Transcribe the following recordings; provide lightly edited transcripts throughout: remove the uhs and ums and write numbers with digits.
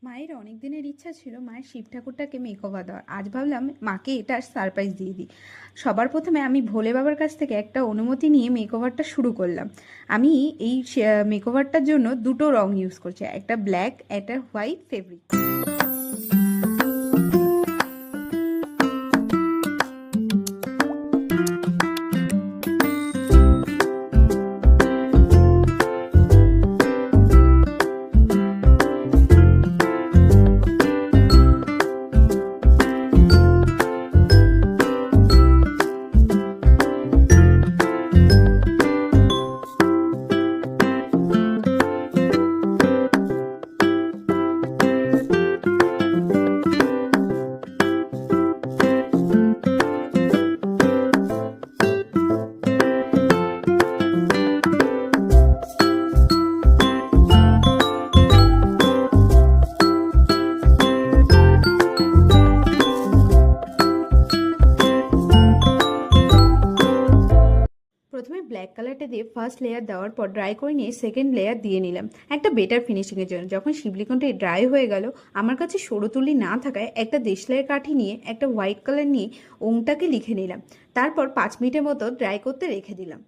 মায়ের অনেক দিনের ইচ্ছা ছিল মায়ের শিব ঠাকুরটাকে মেকওভার দেওয়ার। আজ ভাবলাম মাকে এটার সারপ্রাইজ দিয়ে দিই। সবার প্রথমে আমি ভোলে বাবার কাছ থেকে একটা অনুমতি নিয়ে মেকওভারটা শুরু করলাম। আমি এই মেকওভারটার জন্য দুটো রং ইউজ করছি, একটা ব্ল্যাক, একটা হোয়াইট ফেব্রিক। প্রথমে ব্ল্যাক কালারটা দিয়ে ফার্স্ট লেয়ার দেওয়ার পর ড্রাই করে নিয়ে সেকেন্ড লেয়ার দিয়ে নিলাম একটা বেটার ফিনিশিংয়ের জন্য। যখন শিবলিকনটা ড্রাই হয়ে গেল, আমার কাছে সরু তুলি না থাকায় একটা দেশলাইয়ের কাঠি নিয়ে একটা হোয়াইট কালার নিয়ে ওমটাকে লিখে নিলাম। তারপর 5 মিনিটের মতো ড্রাই করতে রেখে দিলাম।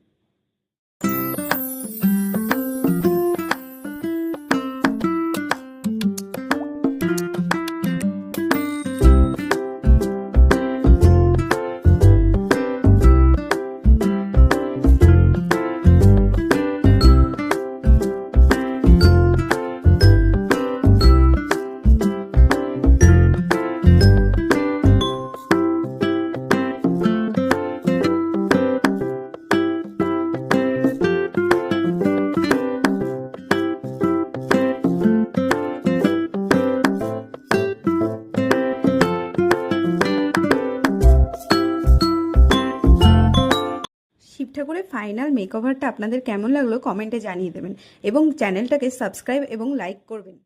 শিব ঠাকুরের ফাইনাল মেকওভারটা আপনাদের কেমন লাগলো কমেন্টে জানিয়ে দেবেন এবং চ্যানেলটাকে সাবস্ক্রাইব এবং লাইক করবেন।